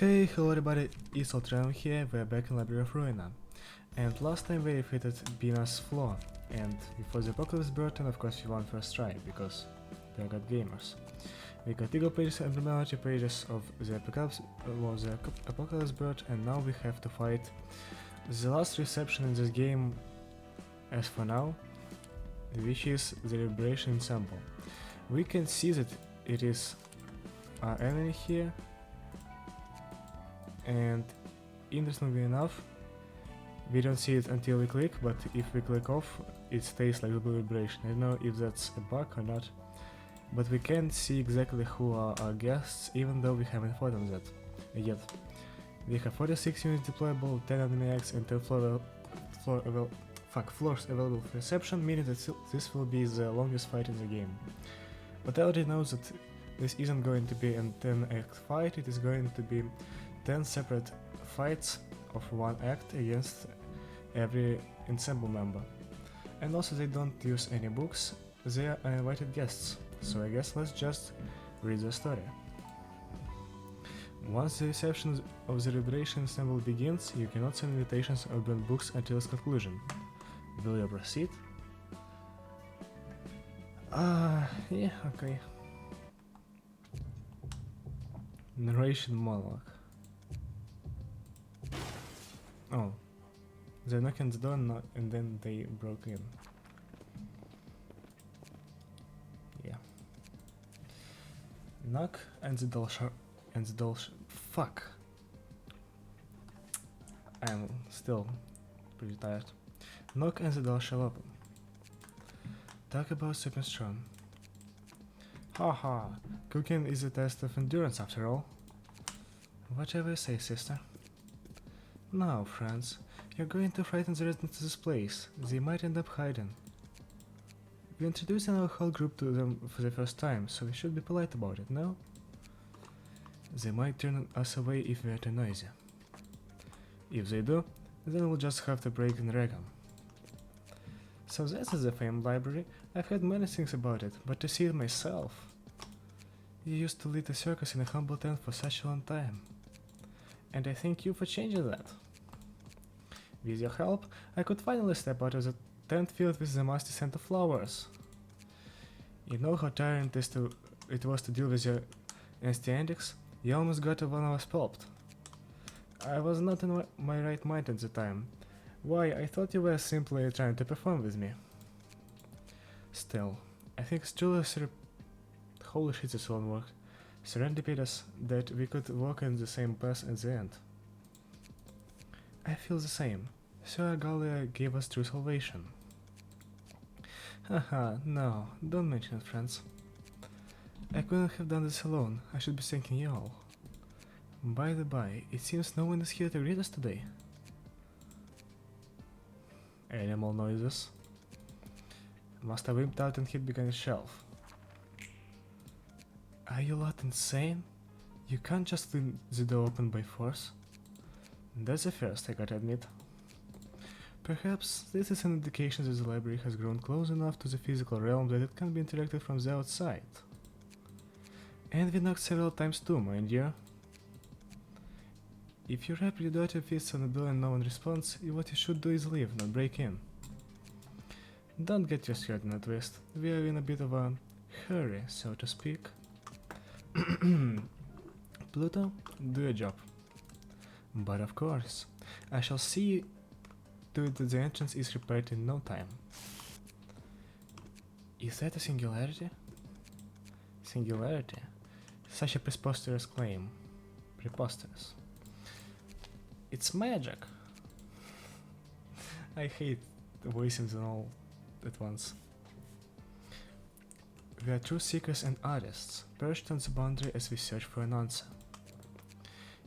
Hey, hello everybody, it's Ultron here, we're back in Library of Ruina. And last time we defeated Bina's flaw, and before the apocalypse bird, and of course we won first try, because we are good gamers. We got eagle pages and abnormality pages of the apocalypse bird, and now we have to fight the last reception in this game as for now, which is the Liberation Ensemble. We can see that it is our enemy here, and interestingly enough, we don't see it until we click, but if we click off, it stays like the blue vibration. I don't know if that's a bug or not, but we can see exactly who are our guests, even though we haven't fought on that yet. We have 46 units deployable, 10 enemy acts, and 10 floors available for reception, meaning that this will be the longest fight in the game. But I already know that this isn't going to be a 10-act fight, it is going to be 10 separate fights of one act against every ensemble member. And also they don't use any books, they are uninvited guests, so I guess let's just read the story. Once the reception of the Liberation Ensemble begins, you cannot send invitations or burn books until its conclusion. Will you proceed? Yeah, okay. Narration monologue. Oh, they knocked on the door and then they broke in. Yeah. Knock and the door fuck. I'm still pretty tired. Knock and the door shall open. Talk about super strong. Haha, cooking is a test of endurance after all. Whatever you say, sister. Now, friends, you're going to frighten the residents of this place. They might end up hiding. We introduced our whole group to them for the first time, so we should be polite about it, no? They might turn us away if we're too noisy. If they do, then we'll just have to break and wreck them. So this is the famed library. I've heard many things about it, but to see it myself... You used to lead a circus in a humble tent for such a long time. And I thank you for changing that. With your help, I could finally step out of the tent filled with the musty scent of flowers. You know how tiring it was to deal with your nasty antics? You almost got one of us pulped. I was not in my right mind at the time. Why, I thought you were simply trying to perform with me. Still, I think it's truly holy shit, this won't work. Serendipity us that we could walk in the same path at the end. I feel the same. Sir Galia gave us true salvation. Haha, no, don't mention it, friends. I couldn't have done this alone, I should be thanking you all. By the by, it seems no one is here to greet us today. Animal noises. Must have wimped out and hid behind a shelf. Are you lot insane? You can't just leave the door open by force. That's the first, I gotta admit. Perhaps this is an indication that the library has grown close enough to the physical realm that it can be interacted from the outside. And we knocked several times too, mind you. If you wrap your dirty fists on the door and no one responds, what you should do is leave, not break in. Don't get your skirt in a twist, we are in a bit of a hurry, so to speak. Pluto, do your job. But of course, I shall see to it that the entrance is repaired in no time. Is that a singularity? Singularity? Such a preposterous claim. Preposterous. It's magic! I hate voicing them all at once. We are true seekers and artists, perched on the boundary as we search for an answer.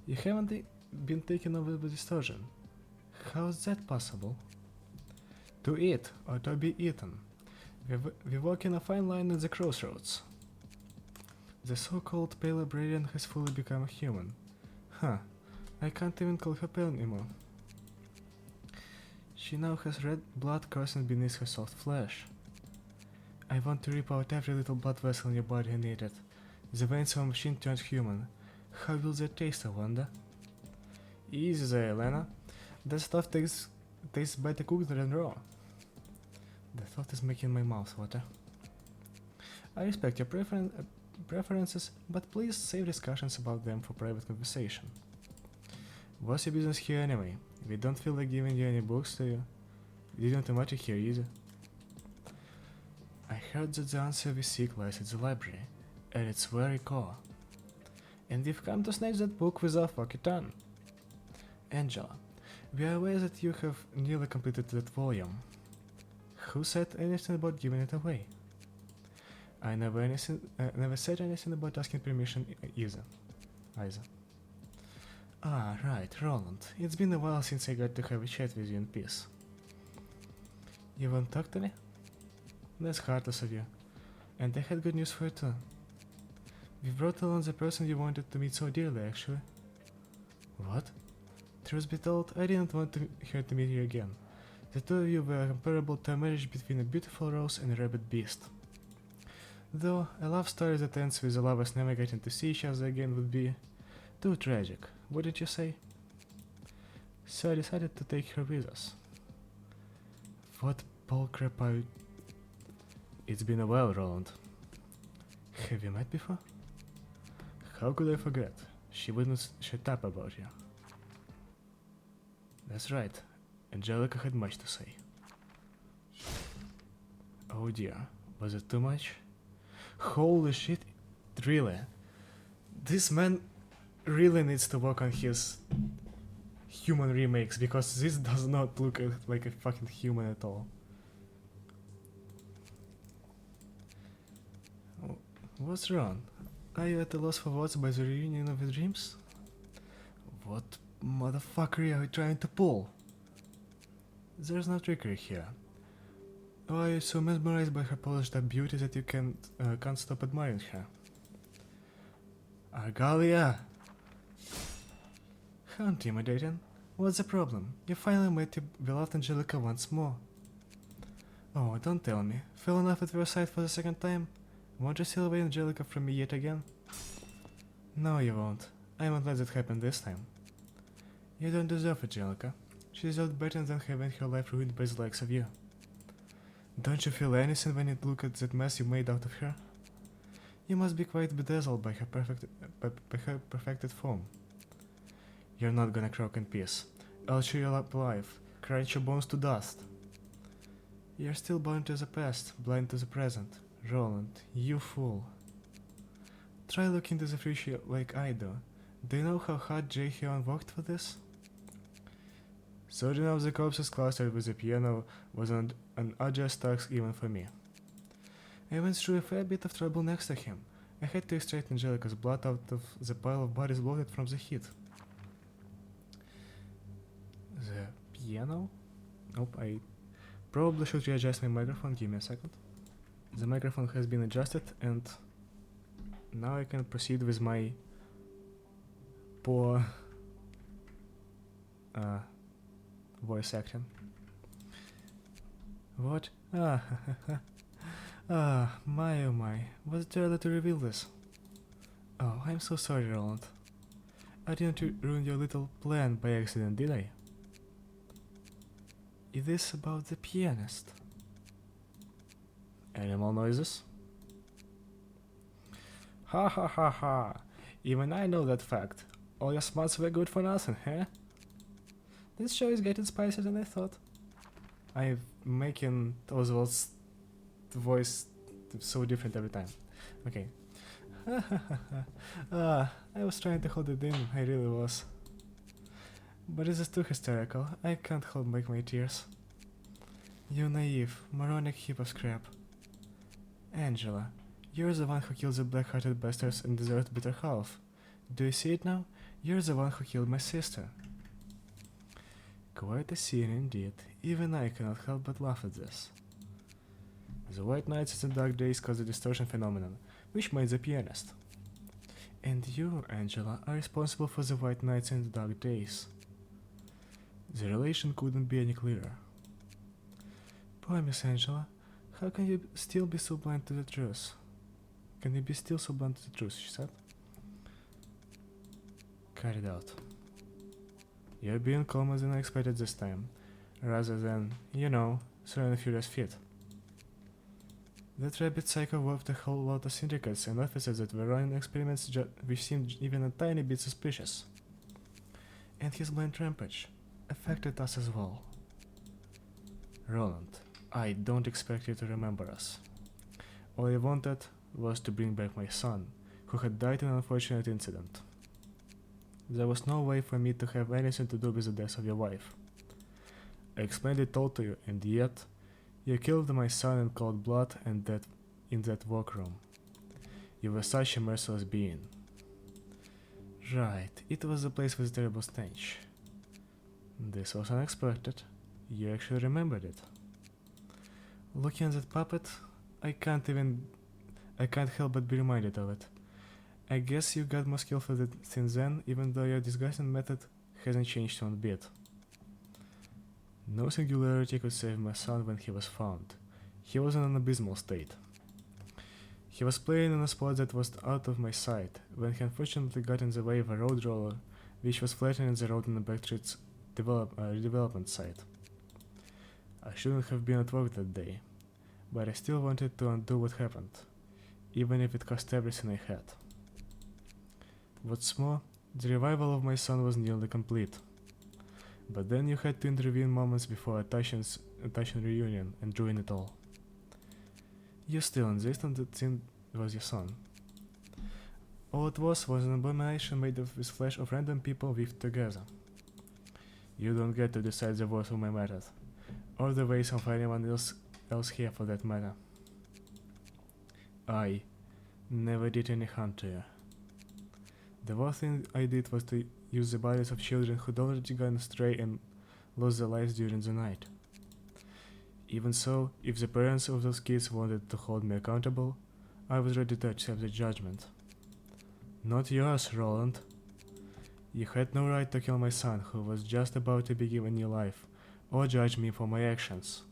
You haven't been taken over by distortion. How is that possible? To eat or to be eaten. We walk in a fine line at the crossroads. The so-called pale librarian has fully become a human. Huh, I can't even call her pale anymore. She now has red blood coursing beneath her soft flesh. I want to rip out every little blood vessel in your body and eat it. The veins of a machine turned human. How will they taste, I wonder? Easy there, Elena. That stuff tastes better cooked than raw. The thought is making my mouth water. I respect your preferences, but please save discussions about them for private conversation. What's your business here anyway? We don't feel like giving you any books to you. You didn't matter here either. I heard that the answer we seek lies at the library, at its very core. And we've come to snatch that book with our fucking tongue. Angela, we are aware that you have nearly completed that volume. Who said anything about giving it away? I never said anything about asking permission either. Ah, right, Roland. It's been a while since I got to have a chat with you in peace. You won't talk to me? That's heartless of you. And I had good news for you too. We brought along the person you wanted to meet so dearly, actually. What? Truth be told, I didn't want her to meet you again. The two of you were comparable to a marriage between a beautiful rose and a rabid beast. Though a love story that ends with the lovers never getting to see each other again would be too tragic, wouldn't you say? So I decided to take her with us. What bullcrap are you... It's been a while, Roland. Have you met before? How could I forget? She wouldn't shut up about you. That's right. Angelica had much to say. Oh dear, was it too much? Holy shit, really? This man really needs to work on his human remakes, because this does not look like a fucking human at all. What's wrong? Are you at a loss for words by the reunion of your dreams? What motherfucker are you trying to pull? There's no trickery here. Or are you so mesmerized by her polished up beauty that you can't stop admiring her? Argalia! How intimidating. What's the problem? You finally met your beloved Angelica once more. Oh, don't tell me. Fell in love at first sight for the second time? Won't you steal away Angelica from me yet again? No, you won't. I won't let that happen this time. You don't deserve Angelica. She deserved better than having her life ruined by the likes of you. Don't you feel anything when you look at that mess you made out of her? You must be quite bedazzled by her perfected form. You're not gonna croak in peace. I'll chew you up alive, crunch your bones to dust. You're still bound to the past, blind to the present. Roland, you fool. Try looking to the future like I do. Do you know how hard Jae-hyun worked for this? Sorting out the corpses clustered with the piano was an arduous task even for me. I went through a fair bit of trouble next to him. I had to extract Angelica's blood out of the pile of bodies bloated from the heat. The piano? Nope, I probably should readjust my microphone. Give me a second. The microphone has been adjusted, and now I can proceed with my poor voice acting. What? My oh my, was it early to reveal this? Oh, I'm so sorry, Roland. I didn't ruin your little plan by accident, did I? Is this about the pianist? Animal noises? Ha ha ha ha! Even I know that fact. All your smarts were good for nothing, huh? This show is getting spicier than I thought. I'm making Oswald's voice so different every time. Okay. I was trying to hold it in, I really was. But this is too hysterical, I can't hold back my tears. You naive, moronic heap of scrap. Angela, you're the one who killed the black-hearted bastards and deserved better half. Do you see it now? You're the one who killed my sister. Quite a scene indeed. Even I cannot help but laugh at this. The white nights and the dark days cause the distortion phenomenon, which made the pianist. And you, Angela, are responsible for the white nights and the dark days. The relation couldn't be any clearer. Poor Miss Angela, how can you still be so blind to the truth? Can you be still so blind to the truth, she said. carried out. You're being calmer than I expected this time, rather than, throwing a furious fit. That rabbit psycho worked a whole lot of syndicates and officers that were running experiments which seemed even a tiny bit suspicious. And his blind rampage affected us as well. Roland, I don't expect you to remember us. All I wanted was to bring back my son, who had died in an unfortunate incident. There was no way for me to have anything to do with the death of your wife. I explained it all to you, and yet you killed my son in cold blood and in that workroom. You were such a merciless being. Right, it was the place with terrible stench. This was unexpected. You actually remembered it. Looking at that puppet, I can't help but be reminded of it. I guess you got more skillful since then, even though your disguising method hasn't changed one bit. No singularity could save my son when he was found. He was in an abysmal state. He was playing in a spot that was out of my sight, when he unfortunately got in the way of a road roller, which was flattening the road on the Backstreet's redevelopment site. I shouldn't have been at work that day, but I still wanted to undo what happened, even if it cost everything I had. What's more, the revival of my son was nearly complete. But then you had to intervene moments before a touching reunion and ruin it all. You still insist on that it was your son. All it was an abomination made with flesh of random people weaved together. You don't get to decide the worth of my method, or the ways of anyone else here for that matter. I never did any harm to you. The worst thing I did was to use the bodies of children who'd already gone astray and lost their lives during the night. Even so, if the parents of those kids wanted to hold me accountable, I was ready to accept the judgment. Not yours, Roland. You had no right to kill my son, who was just about to begin a new life, or judge me for my actions.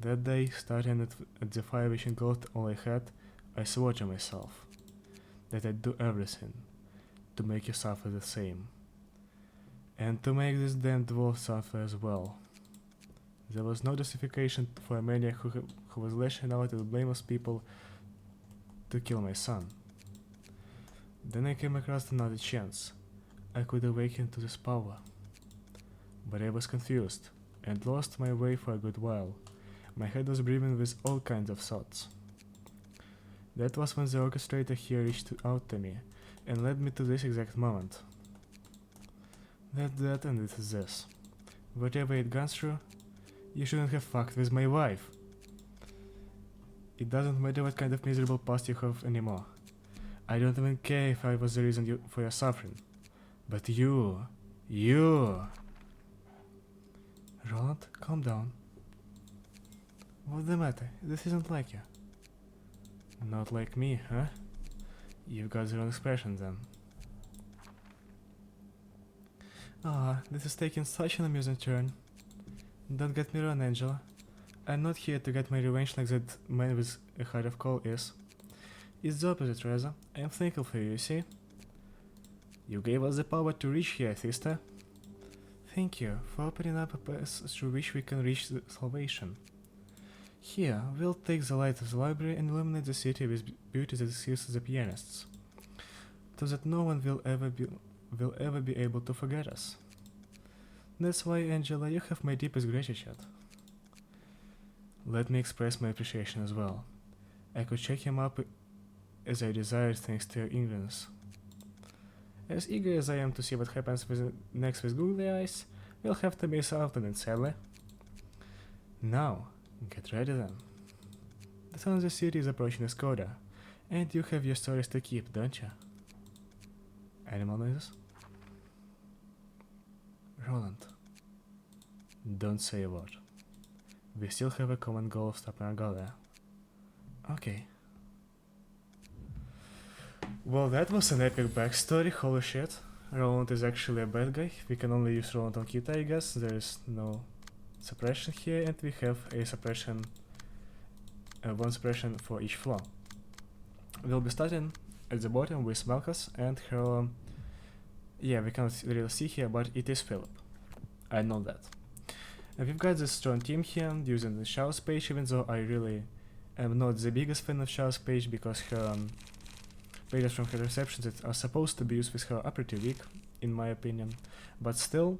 That day, starting at the fire which engulfed all I had, I swore to myself that I'd do everything to make you suffer the same, and to make this damned dwarf suffer as well. There was no justification for a maniac who was lashing out at blameless people to kill my son. Then I came across another chance. I could awaken to this power. But I was confused, and lost my way for a good while. My head was brimming with all kinds of thoughts. That was when the orchestrator here reached out to me, and led me to this exact moment. That and it is this. Whatever it gone through, you shouldn't have fucked with my wife. It doesn't matter what kind of miserable past you have anymore. I don't even care if I was the reason for your suffering. But you... Roland, calm down. What's the matter? This isn't like you. Not like me, huh? You've got the wrong expression then. This is taking such an amusing turn. Don't get me wrong, Angela. I'm not here to get my revenge like that man with a heart of coal is. It's the opposite, rather. I'm thankful for you, see? You gave us the power to reach here, sister. Thank you for opening up a path through which we can reach the salvation. Here, we'll take the light of the library and illuminate the city with beauty that sees the pianists, so that no one will ever be able to forget us. That's why, Angela, you have my deepest gratitude. Let me express my appreciation as well. I could check him up as I desired thanks to your ignorance. As eager as I am to see what happens next with googly eyes, we'll have to miss out on it, sadly. Now, get ready then. The sun of the city is approaching its quota, and you have your stories to keep, don't you? Animal noises? Roland, don't say a word. We still have a common goal of stopping Argalia. Okay. Well, that was an epic backstory, holy shit. Roland is actually a bad guy. We can only use Roland on Kita, I guess. There is no suppression here, and we have a suppression, one suppression for each floor. We'll be starting at the bottom with Malchus and her Yeah, we cannot really see here, but it is Philip. I know that. And we've got this strong team here using the Shaw's page, even though I really am not the biggest fan of Shaw's page because her pages from her receptions that are supposed to be used with her are pretty weak, in my opinion. But still,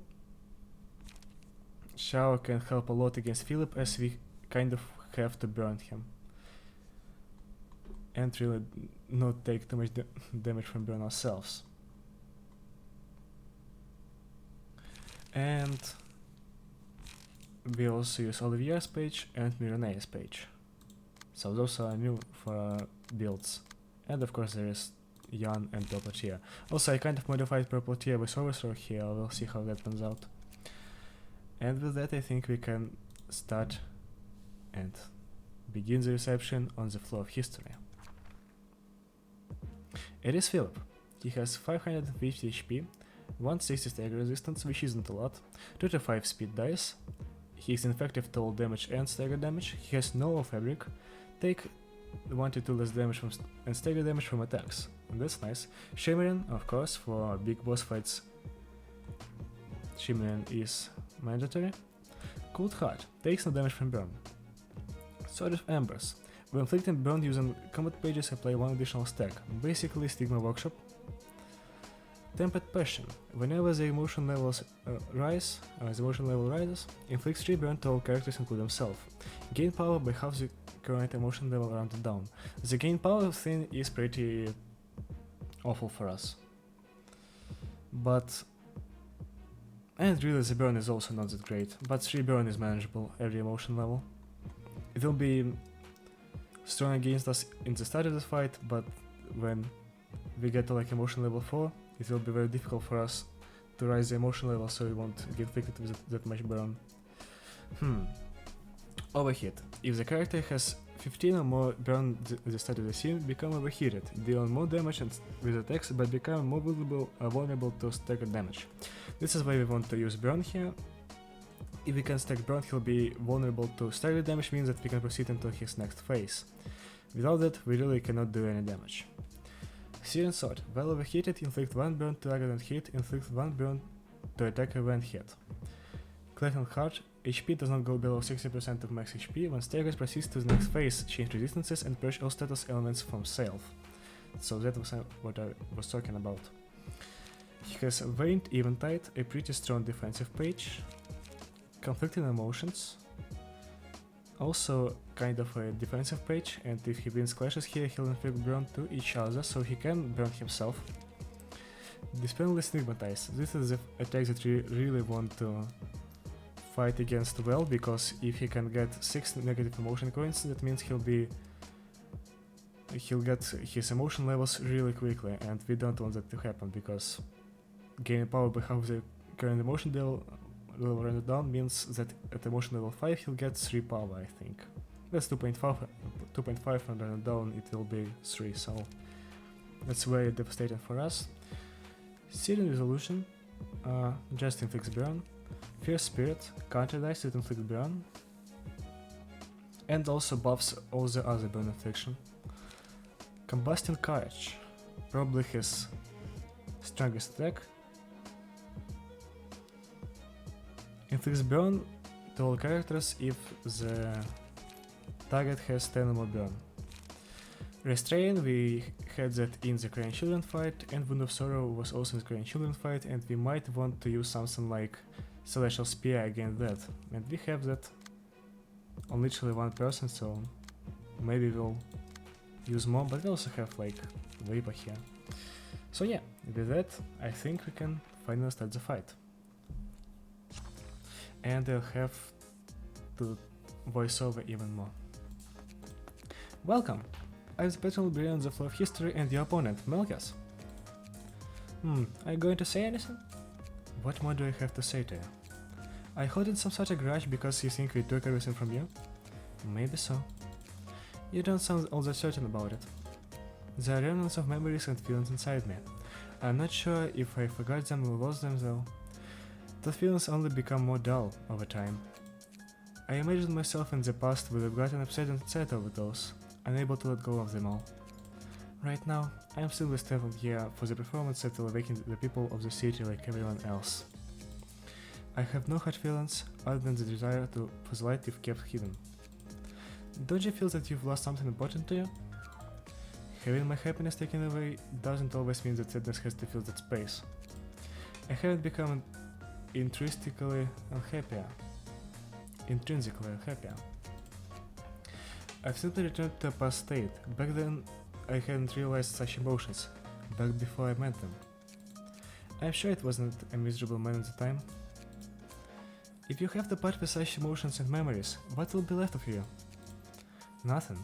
Shao can help a lot against Philip as we kind of have to burn him. And really not take too much damage from burn ourselves. And we also use Olivier's page and Mirene's page. So those are new for builds. And of course there is Jan and Purple Tier. Also I kind of modified Purple Tier with Overthrow here, we'll see how that turns out. And with that I think we can start and begin the reception on the flow of history. It is Philip. He has 550 HP, 160 stagger resistance, which isn't a lot, 35 speed dice, he is effective total damage and stagger damage, he has no fabric, take 1 to 2 less damage from and stagger damage from attacks, and that's nice. Shimmering, of course, for big boss fights, Shimmering is mandatory. Cold Heart, takes no damage from burn. Sword of Embers, when inflicting burn using combat pages apply 1 additional stack, basically Stigma Workshop. Tempered Passion, whenever the emotion levels rise, the emotion level rises, inflicts 3 burn to all characters including himself. Gain power by half the current emotion level rounded down. The gain power thing is pretty awful for us. But and really the burn is also not that great, but 3 burn is manageable every emotion level. It will be strong against us in the start of the fight, but when we get to like emotion level 4, it will be very difficult for us to rise the emotion level, so we won't get inflicted with that much burn. Overheat. If the character has 15 or more burn at the start of the scene, become overheated, deal more damage with attacks, but become more vulnerable to staggered damage. This is why we want to use burn here. If we can stack burn, he'll be vulnerable to staggered damage, means that we can proceed into his next phase. Without that, we really cannot do any damage. Searing Sword. While overheated, inflict 1 burn to target and hit, inflict 1 burn to attacker when hit. Clefting Heart. HP does not go below 60% of max HP. When staggered, proceeds to the next phase, change resistances and purge all status elements from self. So that was what I was talking about. He has Veined Eventide, a pretty strong defensive page. Conflicting Emotions. Also kind of a defensive page, and if he wins clashes here, he'll inflict burn to each other, so he can burn himself. Dispelly Stigmatize. This is the attack that we really want to fight against well, because if he can get 6 negative emotion coins, that means he'll get his emotion levels really quickly, and we don't want that to happen, because gaining power by half the current emotion level rounded down means that at emotion level 5 he'll get 3 power, I think. That's 2.5 and rounded down it will be 3, so that's very devastating for us. Searing Resolution, just inflicts burn. Fierce Spirit, counter dice that inflict burn, and also buffs all the other burn infliction. Combusting Courage, probably his strongest attack. Inflicts burn to all characters if the target has 10 or more burn. Restrain, we had that in the Korean Children fight, and Wound of Sorrow was also in the Korean Children fight, and we might want to use something like Celestial Spear against that. And we have that on literally one person, so maybe we'll use more, but we also have like Vapor here. So yeah, with that, I think we can finally start the fight. And I'll have to voice over even more. Welcome! I'm the Patron Librarian on the floor of history and your opponent, Melchias. Are you going to say anything? What more do I have to say to you? I hold in some sort of grudge because you think we took everything from you? Maybe so. You don't sound all that certain about it. There are remnants of memories and feelings inside me. I'm not sure if I forgot them or lost them though. The feelings only become more dull over time. I imagined myself in the past would have gotten upset and sad over those, unable to let go of them all. Right now, I am simply standing here for the performance that will awaken the people of the city like everyone else. I have no hard feelings other than the desire for the light you've kept hidden. Don't you feel that you've lost something important to you? Having my happiness taken away doesn't always mean that sadness has to fill that space. I haven't become intrinsically unhappier. I've simply returned to a past state. Back then, I hadn't realized such emotions, back before I met them. I'm sure it wasn't a miserable man at the time. If you have to part with such emotions and memories, what will be left of you? Nothing.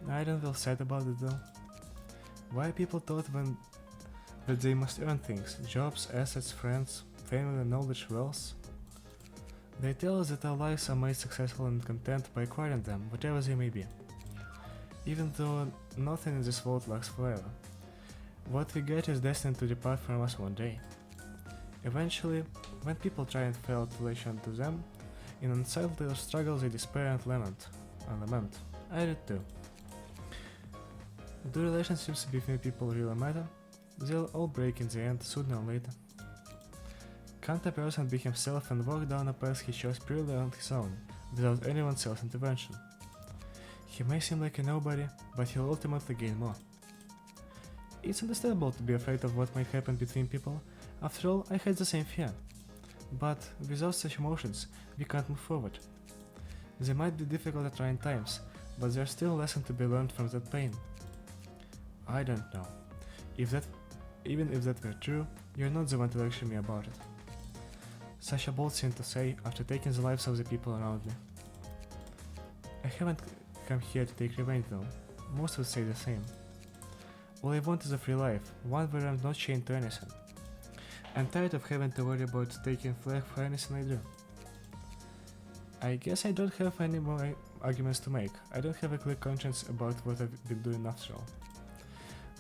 I don't feel sad about it though. Why people thought that they must earn things, jobs, assets, friends, family, knowledge, wealth? They tell us that our lives are made successful and content by acquiring them, whatever they may be. Even though nothing in this world lasts forever. What we get is destined to depart from us one day. Eventually, when people try and fail to latch on to them, in unsettled struggles they despair and lament. I did too. Do relationships between people really matter? They'll all break in the end, sooner or later. Can't a person be himself and walk down a path he chose purely on his own, without anyone's self-intervention? He may seem like a nobody, but he'll ultimately gain more. It's understandable to be afraid of what might happen between people. After all, I had the same fear. But without such emotions, we can't move forward. They might be difficult at trying times, but there's still a lesson to be learned from that pain. I don't know. Even if that were true, you're not the one to lecture me about it. Such a bold thing to say after taking the lives of the people around me. I haven't come here to take revenge though. Most would say the same. All I want is a free life, one where I'm not chained to anything. I'm tired of having to worry about taking flag for anything I do. I guess I don't have any more arguments to make. I don't have a clear conscience about what I've been doing after all.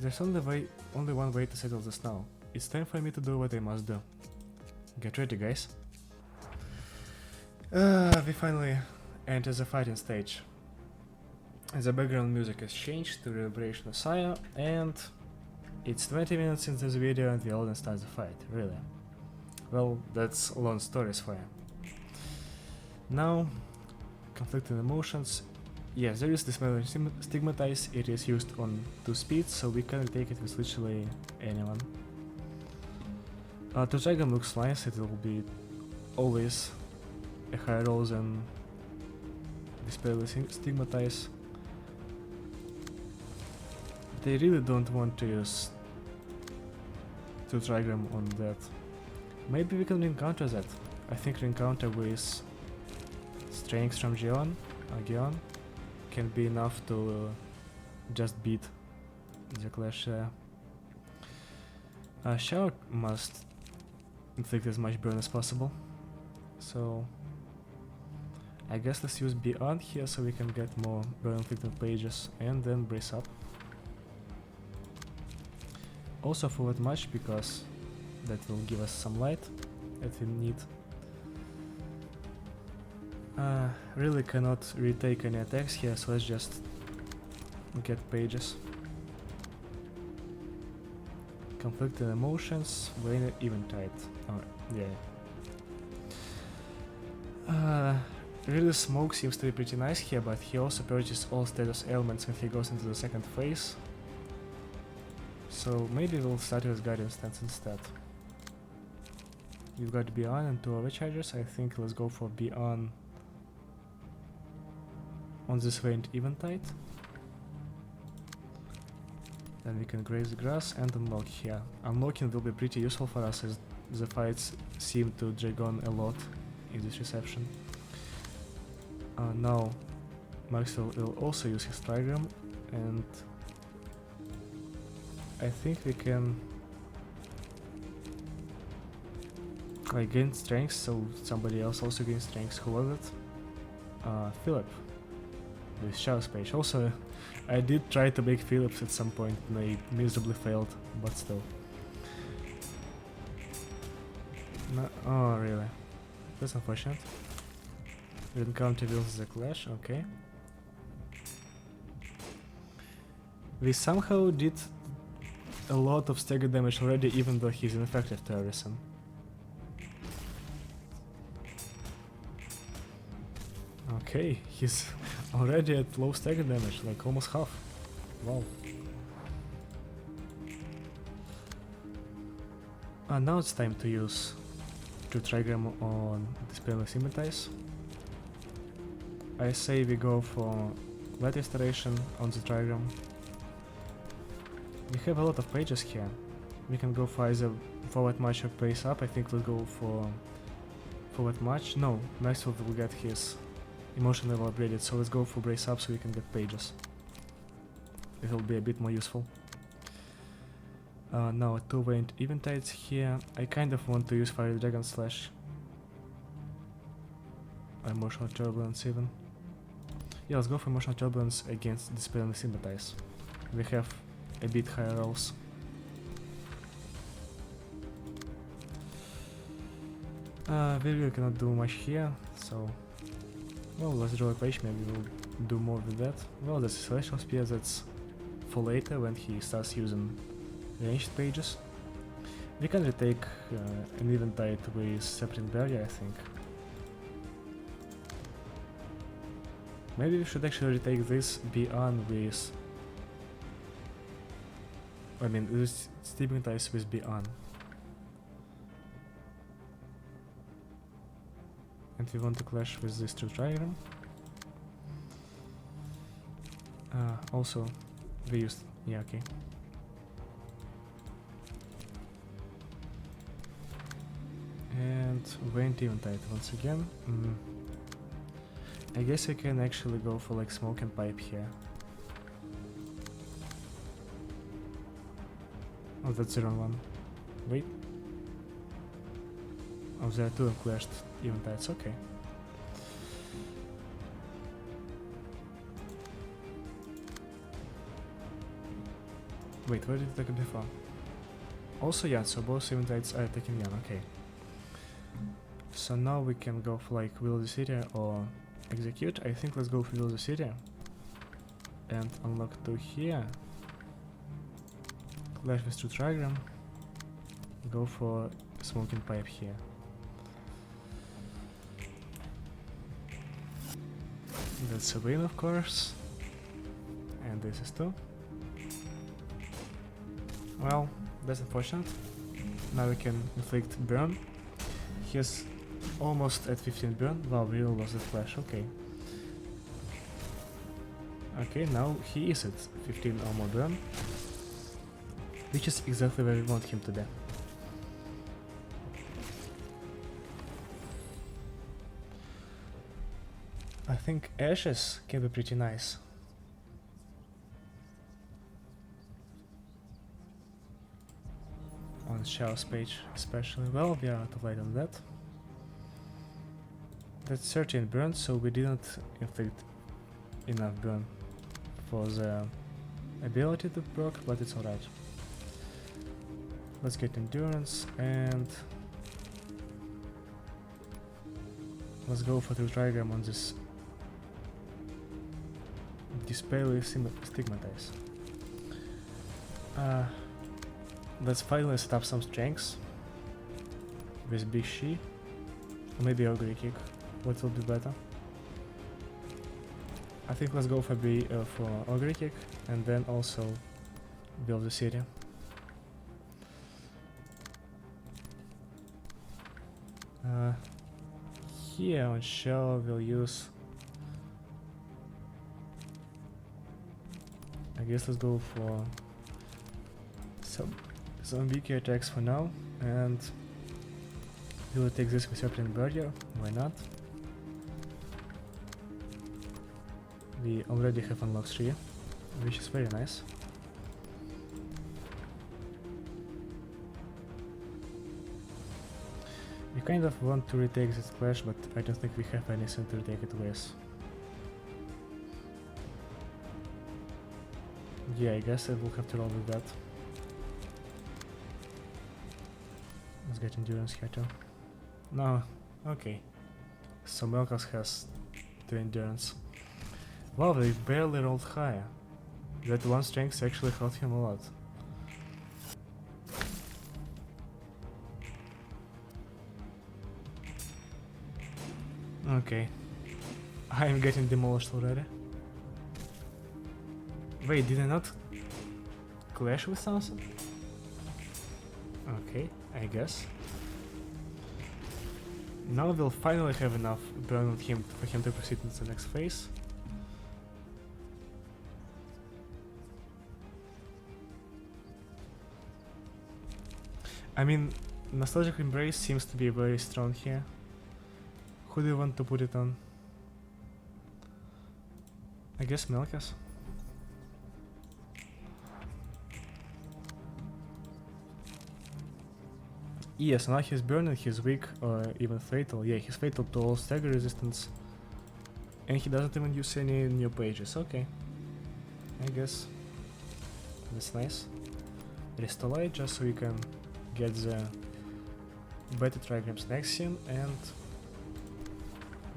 There's only one way to settle this now. It's time for me to do what I must do. Get ready, guys. We finally enter the fighting stage. The background music has changed to Reverberation of Saya, and it's 20 minutes into the video and the audience starts the fight, really. Well, that's long stories for you. Now, conflicting emotions. Yes, there is this melody stigmatize. It is used on 2 speeds, so we can take it with literally anyone. To Dragon looks nice, it will be always a higher roll than display stigmatize. They really don't want to use 2 trigram on that. Maybe we can encounter that. I think encounter with strength from Gion can be enough to just beat the clash. Shower must inflict as much burn as possible, so I guess let's use Beyond here so we can get more burn inflicted pages and then brace up. Also forward much because that will give us some light that we need. Really cannot retake any attacks here, so let's just get pages. Conflicting emotions, Ruina Eventide. Oh, yeah. Really Smoke seems to be pretty nice here, but he also purchases all status elements when he goes into the second phase. So maybe we'll start with Guardian Stance instead. You've got Beyond and 2 overchargers. I think let's go for Beyond on this variant Eventide. Then we can graze the grass and unlock here. Unlocking will be pretty useful for us as the fights seem to drag on a lot in this reception. Now Maxwell will also use his trigram, and I think we can gain strength, so somebody else also gains strength. Who was it? Philip with Show's page. Also, I did try to make Philips at some point and I miserably failed, but still. No, oh really? That's unfortunate. Encounter wheels the clash, okay. We somehow did a lot of stagger damage already, even though he's ineffective to everything. Okay, he's already at low stagger damage, like almost half. Wow. Now it's time to use True Trigram on Dispelling Sympathize. I say we go for Light Restoration on the Trigram. We have a lot of pages here. We can go for either Forward March or Brace Up. I think let's go for Forward March. No, Maxwell will get his emotion level upgraded, so let's go for Brace Up so we can get pages. It will be a bit more useful. Now 2 Variant Eventides here. I kind of want to use Fire Dragon Slash. Emotional Turbulence even. Yeah, let's go for Emotional Turbulence against Dispelling Sympathize. We have a bit higher rolls. We really cannot do much here, so... Well, let's draw a page, maybe we'll do more with that. Well, that's a Celestial Spear, that's for later when he starts using ranged pages. We can retake an Eventide with Septim Barrier, I think. Maybe we should actually retake this Beyond with... I mean, this Stigmatize with Beyond. And we want to clash with this True Trigram. Also, we used... yeah, okay. And Variant Eventide once again. I guess I can actually go for like Smoke and Pipe here. Oh, that's the wrong one. Wait. Oh, there are 2 unclashed Eventides, okay. Wait, where did it take before? Also, yeah, so both Eventides are attacking Yan, okay. So now we can go for like Will of the City or Execute. I think let's go for Will of the City. And unlock 2 here. Clash with True Trigram. Go for Smoking Pipe here. That's a win, of course. And this is 2. Well, that's unfortunate. Now we can inflict burn. He's almost at 15 burn. Wow, we all lost the flash, okay. Okay, now he is at 15 or more burn. Which is exactly where we want him to be. I think Ashes can be pretty nice. On Shell's page especially. Well, we are out of light on that. That's 13 burn, so we didn't inflict enough burn for the ability to proc, but it's alright. Let's get Endurance and let's go for the Trigram on this Dispel Stigmatize. Let's finally set up some strengths with Big She, or maybe Ogre Kick. What will be better? I think let's go for Ogre Kick and then also build the city. Here on Shell we'll use... I guess let's go for some weaker attacks for now, and we'll take this with Serpent Barrier, why not? We already have unlocked 3, which is very nice. We kind of want to retake this clash, but I don't think we have anything to retake it with. Yeah, I guess I will have to roll with that. Let's get Endurance here too. No, okay. So Melkas has 2 Endurance. Wow, they barely rolled higher. That one strength actually helped him a lot. Okay. I am getting demolished already. Wait, did I not clash with something? Okay, I guess. Now we'll finally have enough burn on him for him to proceed into the next phase. I mean, Nostalgic Embrace seems to be very strong here. Who do you want to put it on? I guess Melkas. Yes, now he's burning, he's weak, or even fatal. Yeah, he's fatal to all stagger resistance. And he doesn't even use any new pages. Okay. I guess that's nice. Restore light just so we can get the better trigrams Nexium, and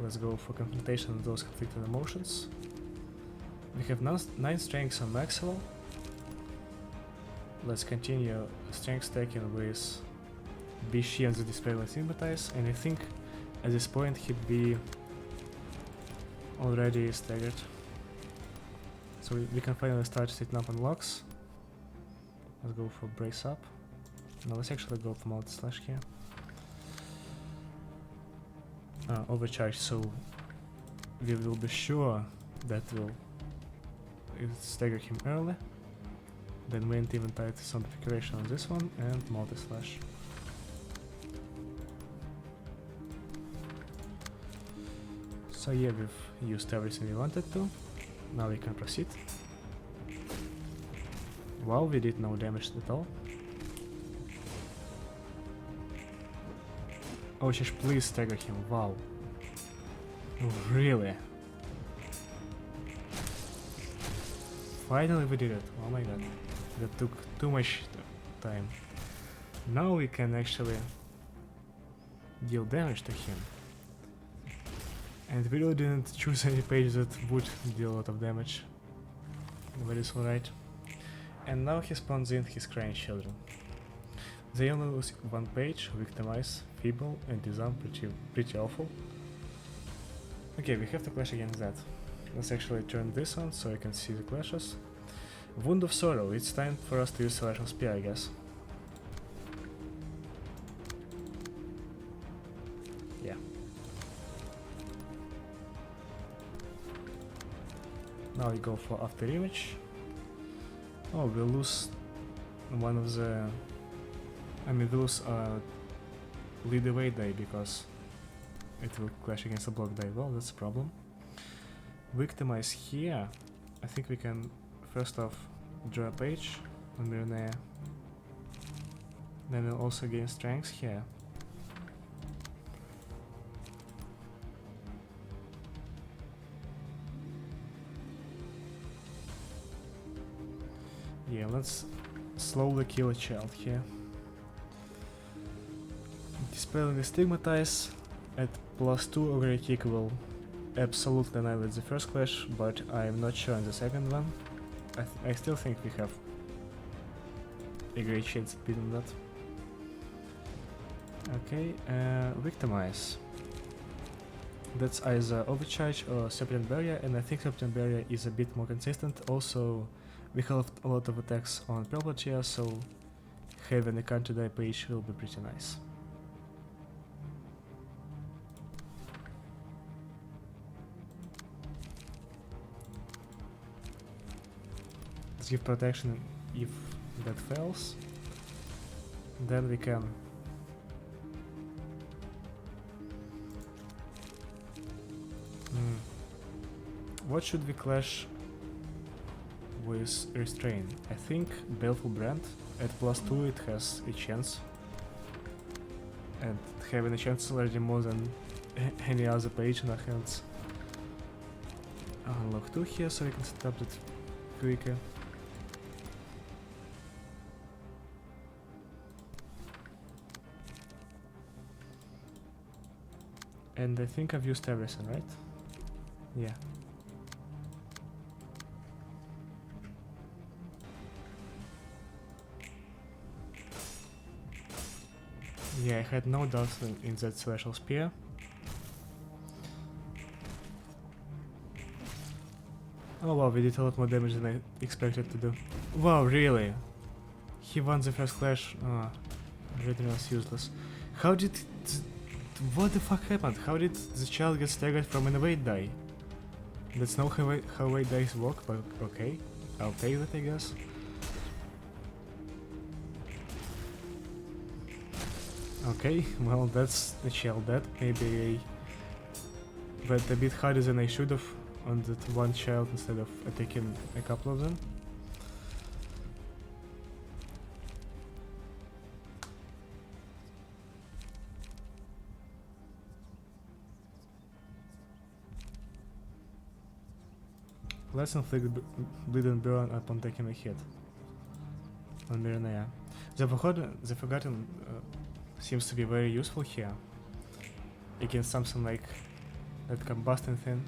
let's go for confrontation of those conflicting emotions. We have 9 strengths on max level. Let's continue strength stacking with Bishi and the Despair and Sympathize, and I think at this point he'd be already staggered. So we can finally start setting up unlocks. Let's go for Brace Up. No, let's actually go for Multi-Slash here. Overcharge, so we will be sure that we'll stagger him early. Then Main Even Tide Sondification on this one, and Multi-Slash. So yeah, we've used everything we wanted to. Now we can proceed. Wow, we did no damage at all. Oh, Shish, please stagger him. Wow. Really? Finally we did it. Oh my god. That took too much time. Now we can actually deal damage to him. And we really didn't choose any page that would deal a lot of damage. But it's alright. And now he spawns in his crying children. They only lose one page, Victimize, Feeble, and Disarm, pretty awful. Okay, we have to clash against that. Let's actually turn this on so I can see the clashes. Wound of Sorrow, it's time for us to use Celestial Spear, I guess. Yeah. Now we go for After Image. Oh, we lose one of the... I mean, we lose lead away die because it will clash against a block die. Well, that's a problem. Victimize here. I think we can first off draw a page on Ruina. Then we'll also gain strength here. Yeah, let's slowly kill a child here. Dispelling the Stigmatize at +2 over kick will absolutely annihilate the first clash, but I'm not sure on the second one. I still think we have a great chance at beating that. Okay, Victimize. That's either Overcharge or Serpent Barrier, and I think Serpent Barrier is a bit more consistent. Also, we have a lot of attacks on Purple Chair, so having a counter die page will be pretty nice. Let's give protection if that fails. Then we can what should we clash with Restrain? I think Baleful Brand at +2 it has a chance. And having a chance is already more than any other page in our hands. Unlock 2 here so we can set up that quicker. And I think I've used everything, right? Yeah. Yeah, I had no doubts in that Celestial Spear. Oh wow, we did a lot more damage than I expected to do. Wow, really? He won the first clash. Oh, everything was useless. How did... What the fuck happened? How did the child get staggered from an await die? That's not how await dice work, but okay. I'll take that, I guess. Okay, well, that's the child dead. Maybe I went a bit harder than I should have on that one child instead of attacking a couple of them. Let's inflict bleed and burn upon taking a hit on Miranea. The Forgotten seems to be very useful here against something like that combusting thing.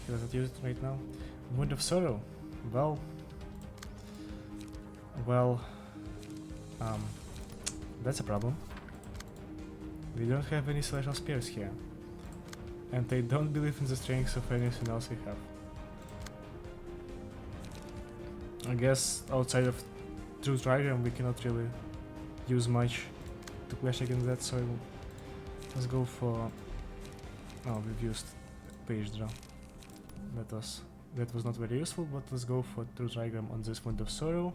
He doesn't use it right now. Wound of Sorrow. Well, that's a problem. We don't have any Celestial Spears here, and I don't believe in the strengths of anything else we have. I guess outside of True Trigram we cannot really use much to clash against that, so let's go for... Oh, we've used page draw. That was not very useful, but let's go for True Trigram on this Wound of Sorrow.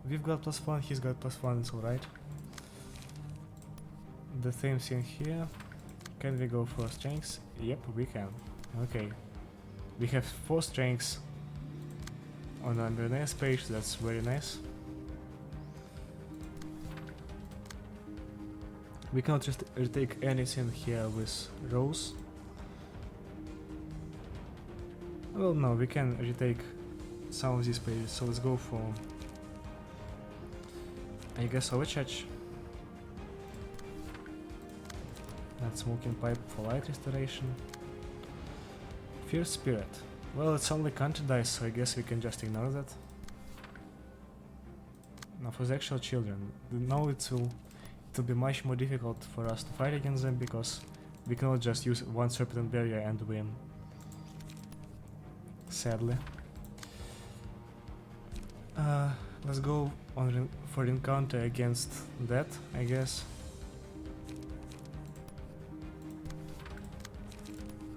We've got +1, he's got +1, it's alright. The same thing here. Can we go for strengths? Yep, we can. Okay. We have 4 strengths on the Miranea page, that's very nice. We cannot just retake anything here with Rose. Well, no, we can retake some of these pages, so let's go for... I guess Overcharge. That's Smoking Pipe for light restoration. Fierce Spirit. Well, it's only counter dice, so I guess we can just ignore that. Now for the actual children, now it will be much more difficult for us to fight against them because we cannot just use one Serpent Barrier and win. Sadly. Let's go on for encounter against that, I guess.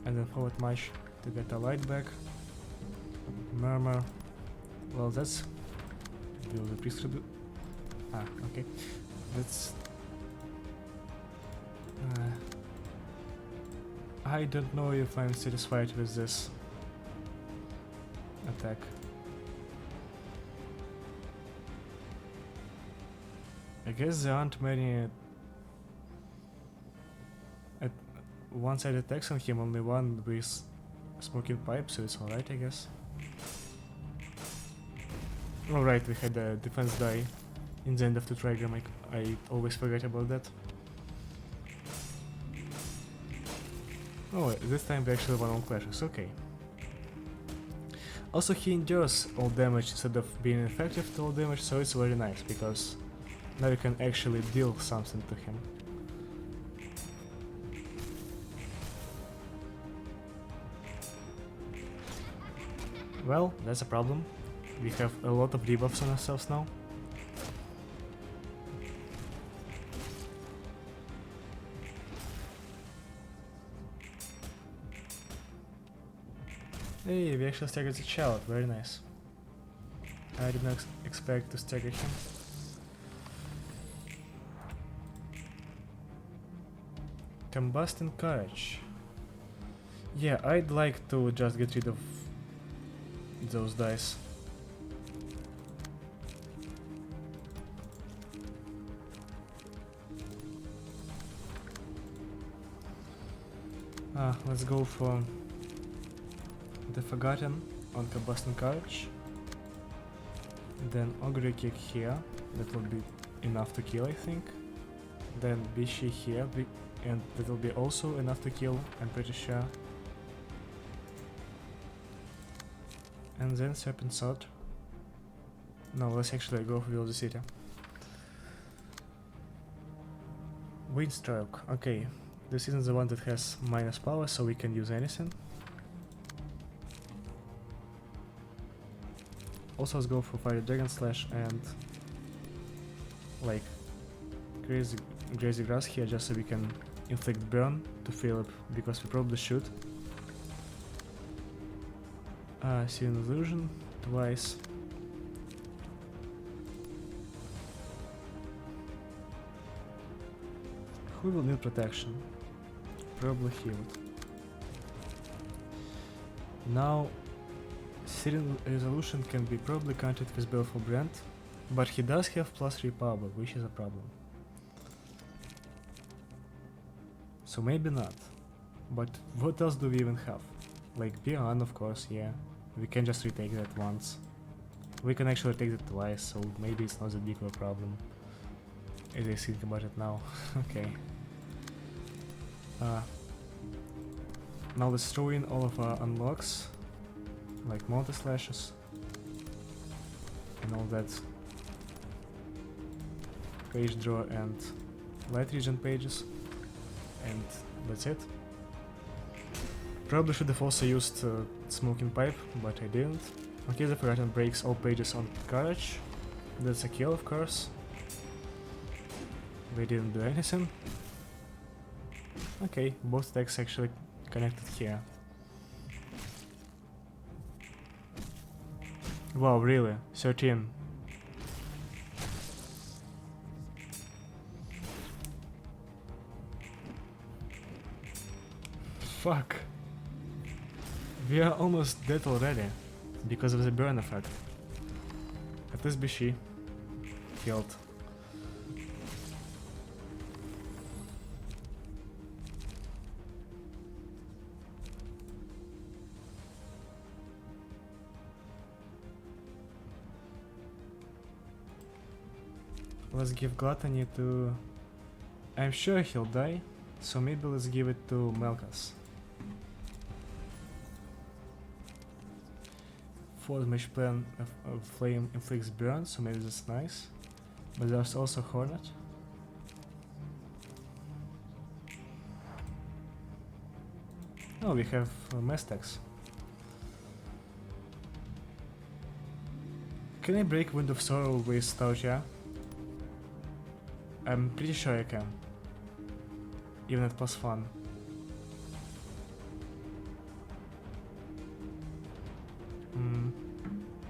And then forward march to get a light back. Murmur. Well, that's... Will the priest do? Ah, okay. That's... I don't know if I'm satisfied with this attack. I guess there aren't many one-side attacks on him, only one with Smoking Pipe, so it's alright, I guess. Alright, we had a defense die in the end of the trigram, I always forget about that. Oh, this time we actually won all clashes, okay. Also, he endures all damage instead of being effective to all damage, so it's very nice, because now you can actually deal something to him. Well, that's a problem. We have a lot of debuffs on ourselves now. Hey, we actually staggered the child, very nice. I did not expect to stagger him. Combusting Courage. Yeah, I'd like to just get rid of those dice. Let's go for the Forgotten on Combusting Courage. Then Ogre Kick here, that will be enough to kill, I think. Then Bishi here, and that will be also enough to kill, I'm pretty sure. And then Serpent Sword. No, let's actually go for Will the City. Windstroke, okay. This isn't the one that has minus power, so we can use anything. Also, let's go for Fire Dragon Slash and like crazy grass here, just so we can inflict burn to Philip, because we probably should. Searing Illusion twice. Who will need protection? Probably healed. Now, Searing Resolution can be probably counted with Baleful Brand, but he does have +3 power, which is a problem. So maybe not. But what else do we even have? Like Beyond, of course, yeah. We can just retake that once. We can actually take it twice, so maybe it's not that big of a problem. As I think about it now. Okay. Now let's throw in all of our unlocks, like multi-slashes and all that. Page draw and light region pages, and that's it. Probably should have also used Smoking Pipe, but I didn't. Okay, the Forgotten breaks all pages on Courage. That's a kill, of course. We didn't do anything. Okay, both attacks actually connected here. Wow, really? 13. Fuck. We are almost dead already, because of the burn effect. At least be she killed. Let's give Gluttony to... I'm sure he'll die, so maybe let's give it to Melkas. Fourth Mesh Plan of Flame inflicts burn, so maybe that's nice. But there's also Hornet. Oh, we have Mestax. Can I break Wind of Sorrow with Staugia? I'm pretty sure I can. Even at +1.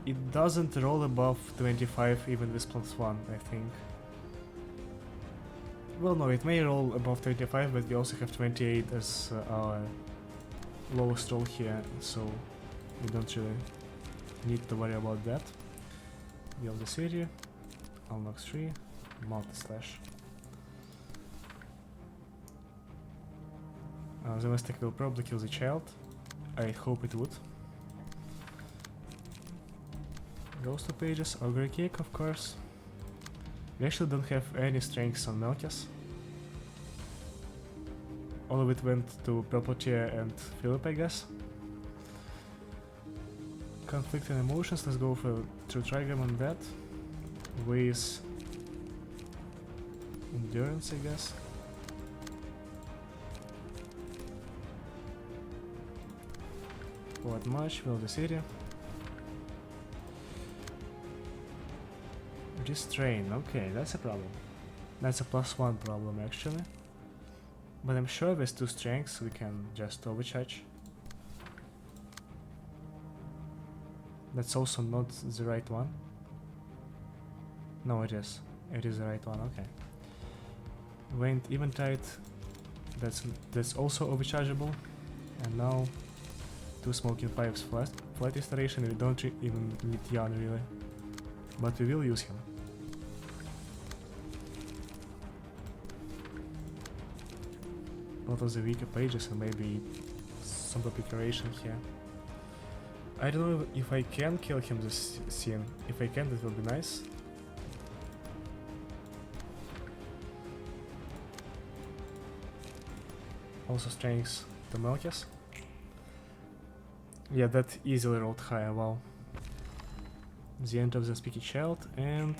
It doesn't roll above 25 even with +1, I think. Well, no, it may roll above 25, but we also have 28 as our lowest roll here, so we don't really need to worry about that. We have the city, unlock 3, multi-slash. The mistake will probably kill the child. I hope it would. Goes to pages, Ogre Cake, of course. We actually don't have any strengths on Melkas. All of it went to Purple Tier and Philip, I guess. Conflicting emotions, let's go for True Trigram on that. With Endurance, I guess. What much? Will the city. Restrain, okay, that's a problem. That's a +1 problem actually. But I'm sure with 2 strengths we can just overcharge. That's also not the right one. No, it is. It is the right one, okay. Went Eventide, that's also overchargeable. And now 2 Smoking Pipes flight restoration, we don't even need Yarn really. But we will use him. Lot of the weaker pages and maybe some preparation here. I don't know if I can kill him this scene. If I can, that will be nice. Also strengths to Melkas. Yeah, that easily rolled higher, wow. The end of the Speaky Child, and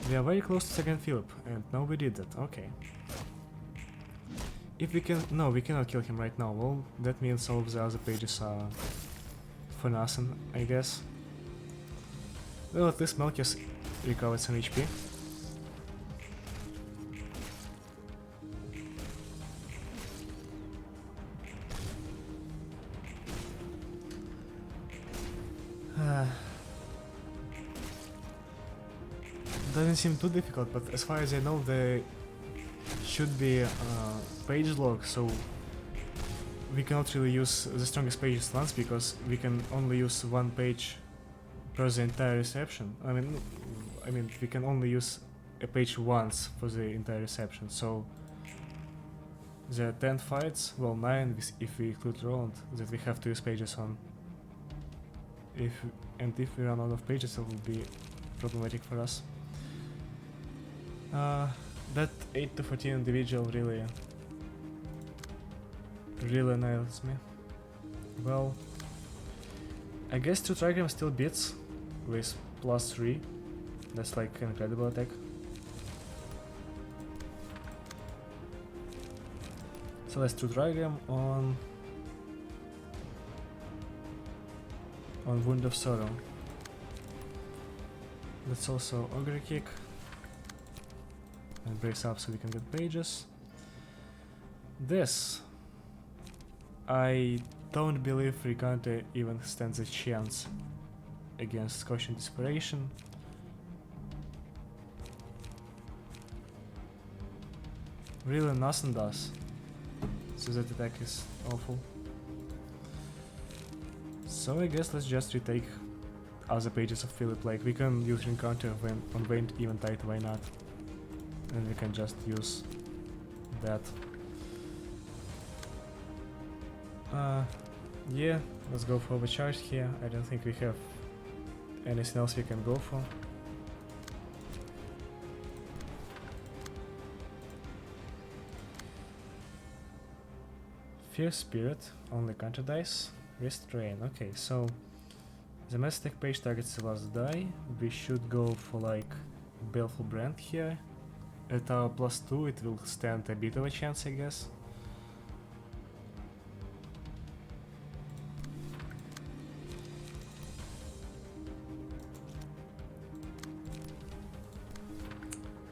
we are very close to second Philip, and now we did that, okay. If we can... No, we cannot kill him right now. Well, that means all of the other pages are for nothing, I guess. Well, at least Melchius recovered some HP. Doesn't seem too difficult, but as far as I know, there should be page lock, so we cannot really use the strongest pages once because we can only use one page per the entire reception. I mean, we can only use a page once for the entire reception. So there are 10 fights, well 9 if we include Roland, that we have to use pages on. If we run out of pages, it will be problematic for us. That 8 to 14 individual really annihilates me. Well, I guess 2 trigram still beats with +3. That's like an incredible attack. So let's 2 trigram on Wound of Sorrow. Let's also Ogre Kick and brace up so we can get pages. This, I don't believe Recounter even stands a chance against Caution Desperation. Really nothing does, so that attack is awful. So I guess let's just retake other pages of Philip. Like, we can use Encounter on Vayne Eventide, why not? And we can just use that. Yeah, let's go for overcharge here. I don't think we have anything else we can go for. Fierce Spirit, only counter dice. Restrain, okay, so the Master page targets the last die. We should go for like Baleful Brand here. At our +2 it will stand a bit of a chance, I guess.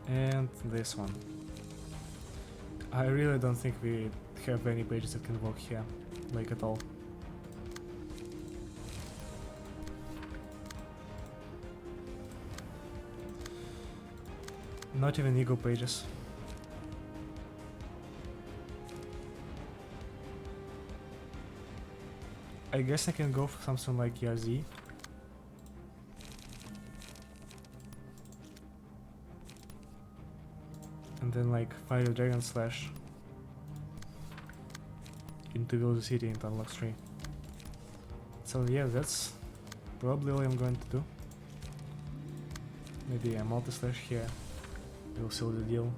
And this one. I really don't think we have any pages that can work here, like at all. Not even ego pages. I guess I can go for something like Yazi. And then like Fire Dragon Slash into Will the City into unlock 3. So yeah, that's probably all I'm going to do. Maybe a multi-slash here will seal the deal.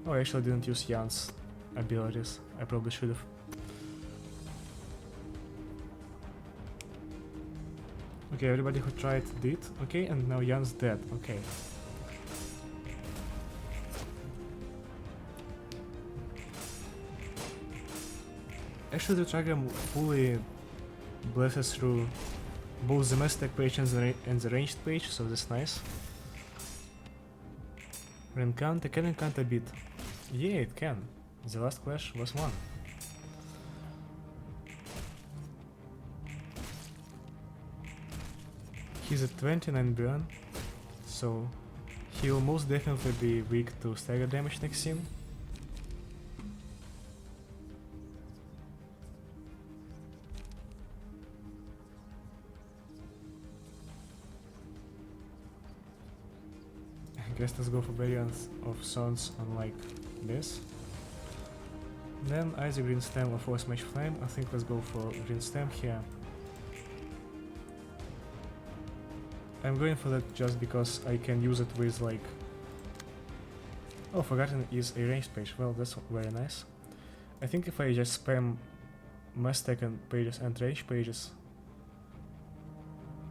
Oh, I actually didn't use Jan's abilities. I probably should have. Okay, everybody who tried did. Okay, and now Jan's dead. Okay. Actually, the Trigram fully blesses through both the mass attack page and the ranged page, so that's nice. Encounter, can Encounter beat? Yeah, it can. The last clash was 1. He's at 29 burn, so he will most definitely be weak to stagger damage next scene. I guess let's go for variants of Sons on like this. Then either Green Stem or Force Mage Flame. I think let's go for Green Stem here. I'm going for that just because I can use it with like... Oh, Forgotten is a ranged page. Well, that's very nice. I think if I just spam mass attack and pages and range pages,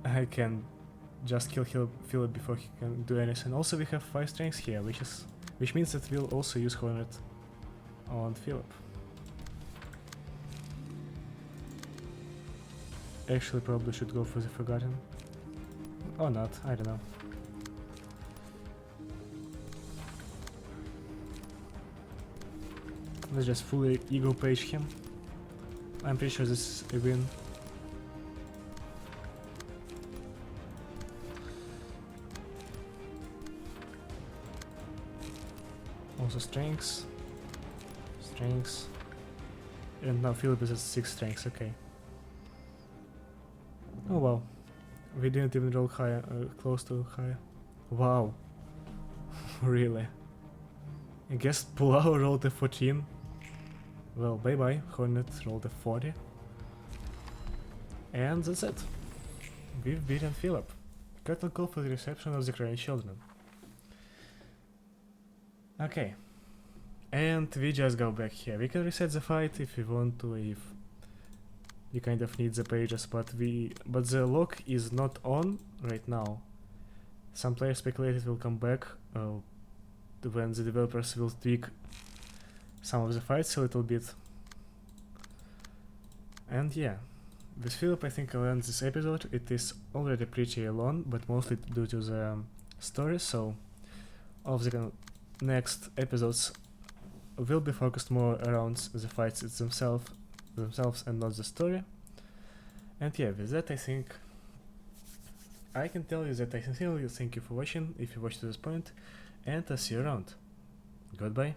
I can just kill Philip before he can do anything. Also, we have 5 strengths here, which means that we'll also use Hornet on Philip. Actually, probably should go for the Forgotten. Or not, I don't know. Let's just fully ego page him. I'm pretty sure this is a win. Also strengths. Strengths. And now Philip is at 6 strengths, okay. Oh wow. We didn't even roll higher, close to higher. Wow. Really? I guess Pulau rolled a 14. Well, bye bye. Hornet rolled a 40. And that's it. We've beaten Philip. Curtain call for the reception of the crying children. Okay. And we just go back here. We can reset the fight if we want to, if you kind of need the pages, but the lock is not on right now. Some players speculate it will come back when the developers will tweak some of the fights a little bit. And yeah, with Philip I think I'll end this episode. It is already pretty long, but mostly due to the story, so all of the next episodes will be focused more around the fights themselves and not the story. And yeah, with that I think I can tell you that I sincerely thank you for watching, if you watched to this point, and I'll see you around. Goodbye.